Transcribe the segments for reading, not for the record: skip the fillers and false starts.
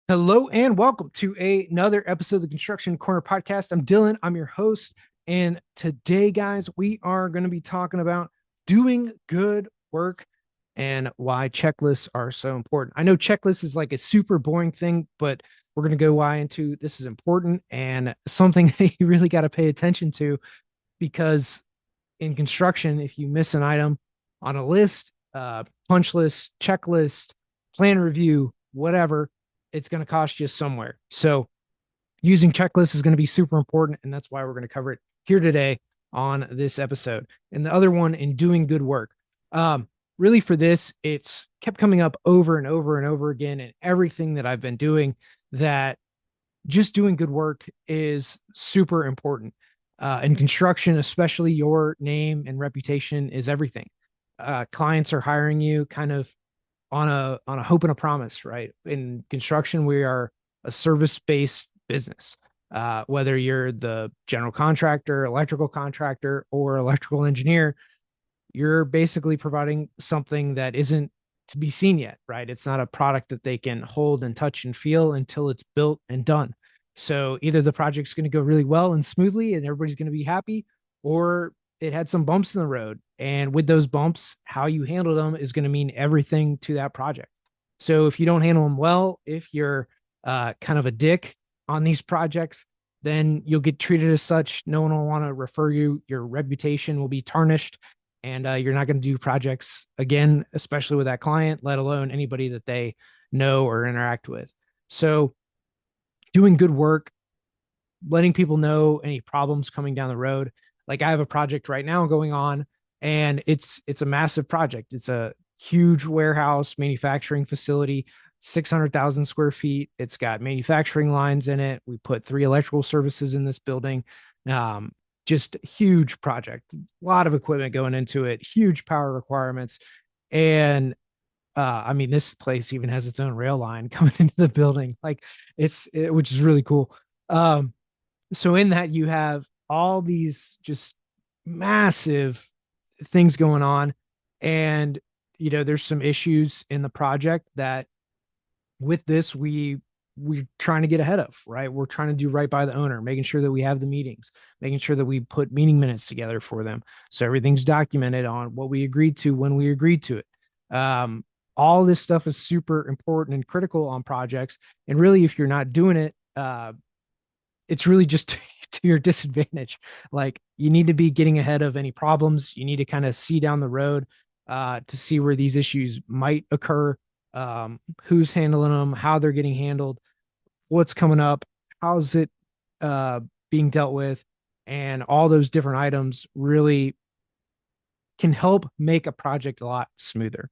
Hello and welcome to another episode of the Construction Corner podcast. I'm Dylan, I'm your host. And today, guys, we are going to be talking about doing good work and why checklists are so important. I know checklists is like a super boring thing, but we're going to go why into this is important and something that you really got to pay attention to because in construction, if you miss an item on a list, punch list, checklist, plan review, whatever, it's going to cost you somewhere. So using checklists is going to be super important. And that's why we're going to cover it here today on this episode. And the other one in doing good work. Really for this, it's kept coming up over and over and over again in everything that I've been doing that just doing good work is super important. In construction, especially your name and reputation is everything. Clients are hiring you kind of on a hope and a promise, right? In construction, we are a service-based business. Whether you're the general contractor, electrical contractor, or electrical engineer, you're basically providing something that isn't to be seen yet, right? It's not a product that they can hold and touch and feel until it's built and done. So either the project's going to go really well and smoothly and everybody's going to be happy, or it had some bumps in the road. And with those bumps, how you handle them is going to mean everything to that project. So if you don't handle them well, if you're kind of a dick on these projects, then you'll get treated as such. No one will want to refer you. Your reputation will be tarnished, and you're not going to do projects again, especially with that client, let alone anybody that they know or interact with. So doing good work, letting people know any problems coming down the road. Like I have a project right now going on, and it's a massive project. It's a huge warehouse manufacturing facility, 600,000 square feet. It's got manufacturing lines in it. We put 3 electrical services in this building. Um, just huge project, a lot of equipment going into it, huge power requirements. And I mean, this place even has its own rail line coming into the building. Like which is really cool. So in that you have all these just massive things going on, and there's some issues in the project that with this we're trying to get ahead of, right? We're trying to do right by the owner, making sure that we have the meetings, making sure that we put meeting minutes together for them, so everything's documented on what we agreed to when we agreed to it. All this stuff is super important and critical on projects, and really if you're not doing it, it's really just to your disadvantage. Like you need to be getting ahead of any problems. You need to kind of see down the road to see where these issues might occur, who's handling them, how they're getting handled, what's coming up, how's it uh, being dealt with, and all those different items really can help make a project a lot smoother.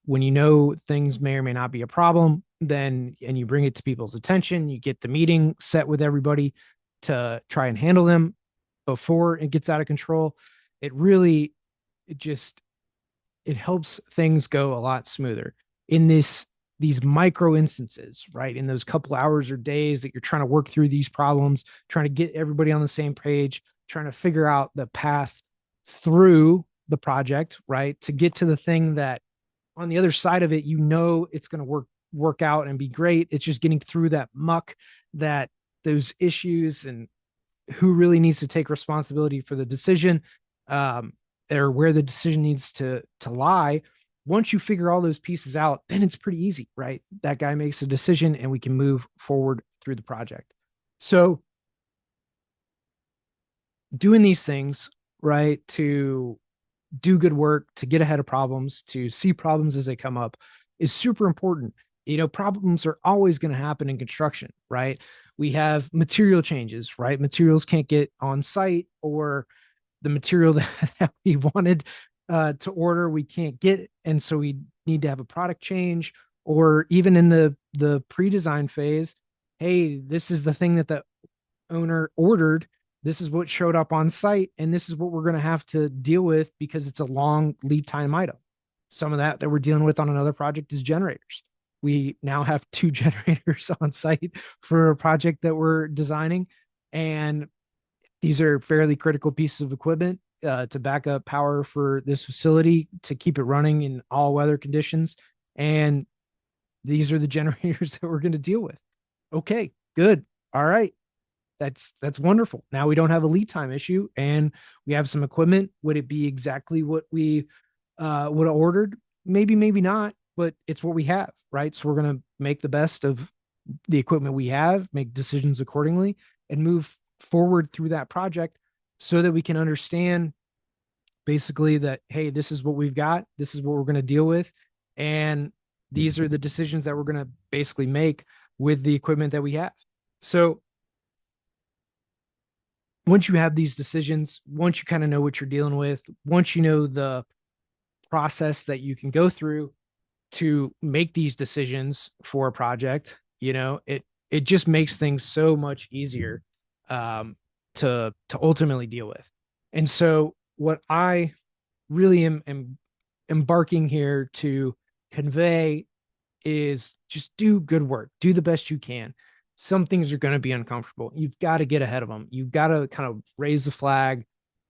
When you know things may or may not be a problem, then and you bring it to people's attention, you get the meeting set with everybody to try and handle them before it gets out of control. It really, it just, it helps things go a lot smoother in these micro instances, right? In those couple hours or days that you're trying to work through these problems, trying to get everybody on the same page, trying to figure out the path through the project, right? To get to the thing that on the other side of it, it's going to work out and be great. It's just getting through that muck, that those issues, and who really needs to take responsibility for the decision, or where the decision needs to lie. Once you figure all those pieces out, then it's pretty easy, right? That guy makes a decision and we can move forward through the project. So doing these things, right, to do good work, to get ahead of problems, to see problems as they come up is super important. Problems are always going to happen in construction, right? We have material changes, right? Materials can't get on site, or the material that we wanted to order, we can't get. And so we need to have a product change, or even in the pre-design phase, hey, this is the thing that the owner ordered, this is what showed up on site, and this is what we're going to have to deal with because it's a long lead time item. Some of that we're dealing with on another project is generators. We now have 2 generators on site for a project that we're designing, and these are fairly critical pieces of equipment to back up power for this facility to keep it running in all weather conditions. And these are the generators that we're going to deal with. Okay, good. All right. That's wonderful. Now we don't have a lead time issue and we have some equipment. Would it be exactly what we would have ordered? Maybe, maybe not, but it's what we have, right? So we're going to make the best of the equipment we have, make decisions accordingly, and move forward through that project so that we can understand basically that, hey, this is what we've got, this is what we're going to deal with, and these are the decisions that we're going to basically make with the equipment that we have. So once you have these decisions, once you kind of know what you're dealing with, once you know the process that you can go through to make these decisions for a project, it just makes things so much easier um, to ultimately deal with. And so, what I really am embarking here to convey is just do good work, do the best you can. Some things are going to be uncomfortable. You've got to get ahead of them. You've got to kind of raise the flag,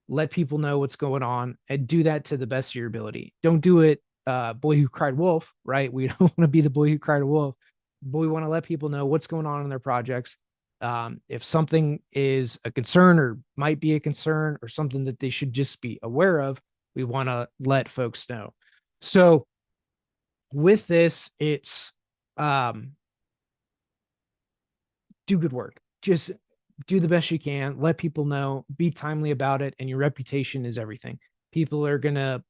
let people know what's going on, and do that to the best of your ability. Don't do it boy who cried wolf, right? We don't want to be the boy who cried wolf, but we want to let people know what's going on in their projects. If something is a concern or might be a concern or something that they should just be aware of, we want to let folks know. So with this, it's do good work. Just do the best you can, let people know, be timely about it, and your reputation is everything. People are going to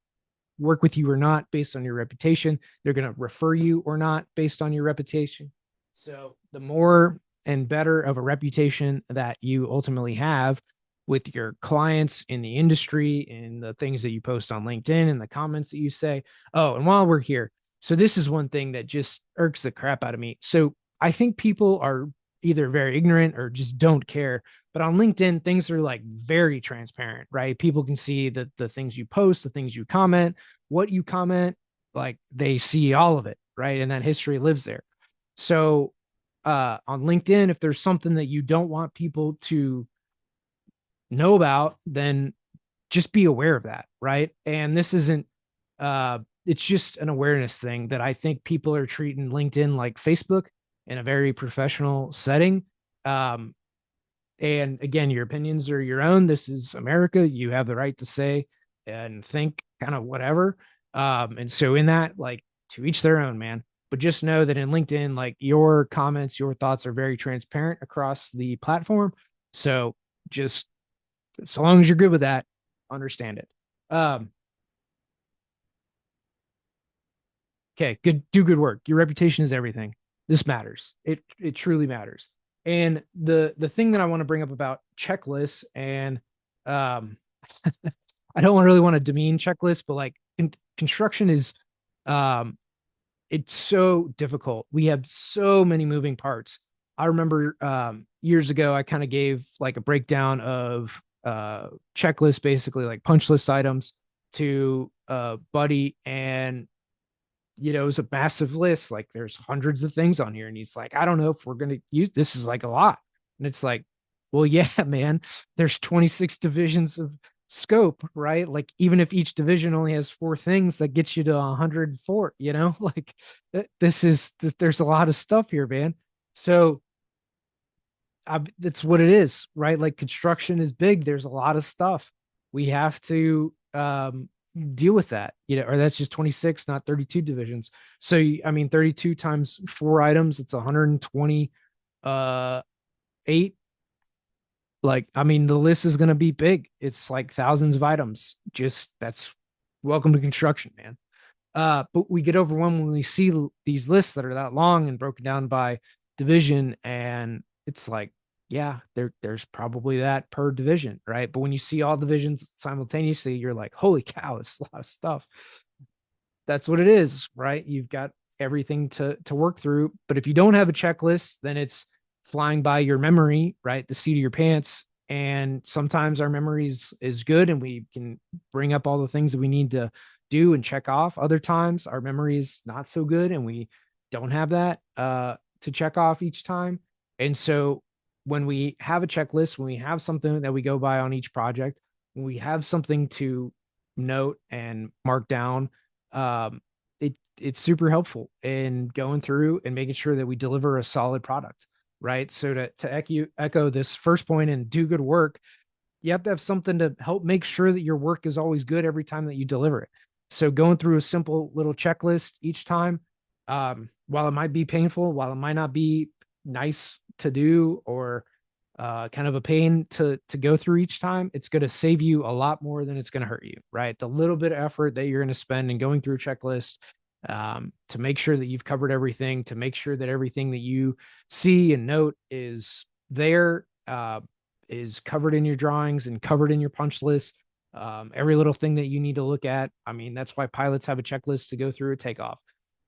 work with you or not based on your reputation. They're going to refer you or not based on your reputation. So the more and better of a reputation that you ultimately have with your clients in the industry and the things that you post on LinkedIn and the comments that you say. Oh, and while we're here, so this is one thing that just irks the crap out of me. So I think people are either very ignorant or just don't care. But on LinkedIn, things are like very transparent, right? People can see the things you post, the things you comment, what you comment, like they see all of it, right? And that history lives there. So on LinkedIn, if there's something that you don't want people to know about, then just be aware of that, right? And this isn't it's just an awareness thing that I think people are treating LinkedIn like Facebook in a very professional setting. Um, and again, your opinions are your own. This is America. You have the right to say and think kind of whatever. And so in that, like to each their own, man. But just know that in LinkedIn, like your comments, your thoughts are very transparent across the platform. So just so long as you're good with that, understand it. Um, okay, good, do good work. Your reputation is everything. This matters. It truly matters. And the thing that I want to bring up about checklists and um I don't really want to demean checklists, but like construction is um it's so difficult. We have so many moving parts. I remember years ago I kind of gave like a breakdown of checklists, basically like punch list items to buddy, and it was a massive list. Like there's hundreds of things on here. And he's like, I don't know if we're going to use this is like a lot. And it's like, well, yeah, man, there's 26 divisions of scope, right? Like even if each division only has four things, that gets you to 104, like there's a lot of stuff here, man. So that's what it is, right? Like construction is big. There's a lot of stuff. We have to deal with that, or that's just 26, not 32 divisions. So, I mean, 32 times four items, it's 120, eight. Like, I mean, the list is going to be big. It's like thousands of items. Just that's welcome to construction, man. But we get overwhelmed when we see these lists that are that long and broken down by division, and it's like, yeah, there's probably that per division, right? But when you see all divisions simultaneously, you're like, holy cow, it's a lot of stuff. That's what it is, right? You've got everything to work through. But if you don't have a checklist, then it's flying by your memory, right? The seat of your pants. And sometimes our memory is good and we can bring up all the things that we need to do and check off. Other times our memory is not so good and we don't have that to check off each time. And so when we have a checklist, when we have something that we go by on each project, when we have something to note and mark down, it's super helpful in going through and making sure that we deliver a solid product, right? So to echo this first point and do good work, you have to have something to help make sure that your work is always good every time that you deliver it. So going through a simple little checklist each time, while it might be painful, while it might not be nice to do or kind of a pain to go through each time, it's going to save you a lot more than it's going to hurt you, right? The little bit of effort that you're going to spend in going through a checklist, to make sure that you've covered everything, to make sure that everything that you see and note is there, is covered in your drawings and covered in your punch list. Every little thing that you need to look at. I mean, that's why pilots have a checklist to go through a takeoff.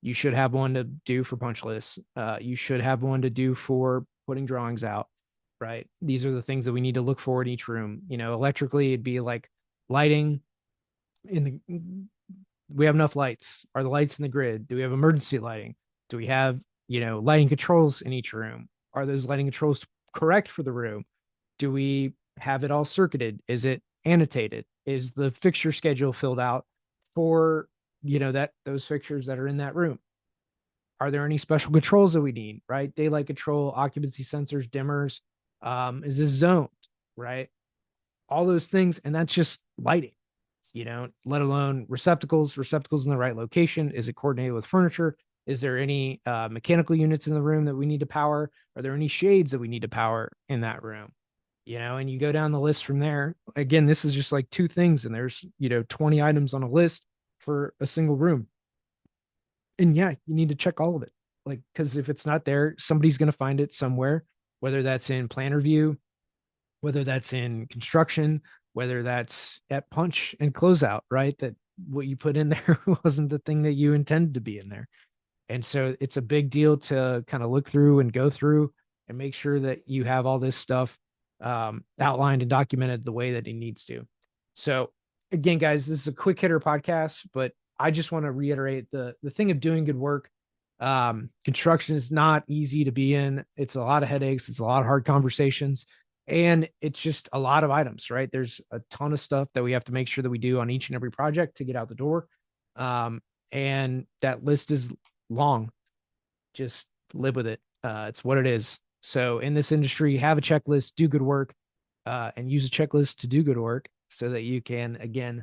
You should have one to do for punch lists. You should have one to do for putting drawings out, right? These are the things that we need to look for in each room. You know, electrically, it'd be like lighting in the, we have enough lights. Are the lights in the grid? Do we have emergency lighting? Do we have, lighting controls in each room? Are those lighting controls correct for the room? Do we have it all circuited? Is it annotated? Is the fixture schedule filled out for, that those fixtures that are in that room? Are there any special controls that we need, right? Daylight control, occupancy sensors, dimmers. Is this zoned, right? All those things. And that's just lighting, let alone receptacles in the right location. Is it coordinated with furniture? Is there any mechanical units in the room that we need to power? Are there any shades that we need to power in that room? And you go down the list from there. Again, this is just like two things, and there's 20 items on a list for a single room. And yeah, you need to check all of it. Like, because if it's not there, somebody's going to find it somewhere, whether that's in plan review, whether that's in construction, whether that's at punch and closeout, right? That what you put in there wasn't the thing that you intended to be in there. And so it's a big deal to kind of look through and go through and make sure that you have all this stuff outlined and documented the way that it needs to. So again, guys, this is a quick hitter podcast, but I just want to reiterate the thing of doing good work. Construction is not easy to be in. It's a lot of headaches. It's a lot of hard conversations, and it's just a lot of items, right? There's a ton of stuff that we have to make sure that we do on each and every project to get out the door. And that list is long. Just live with it. It's what it is. So in this industry, have a checklist, do good work, and use a checklist to do good work so that you can, again,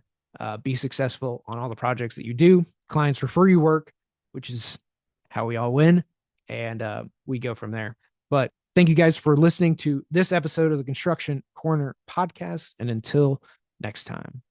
be successful on all the projects that you do. Clients refer you work, which is how we all win. And we go from there. But thank you guys for listening to this episode of the Construction Corner podcast. And until next time.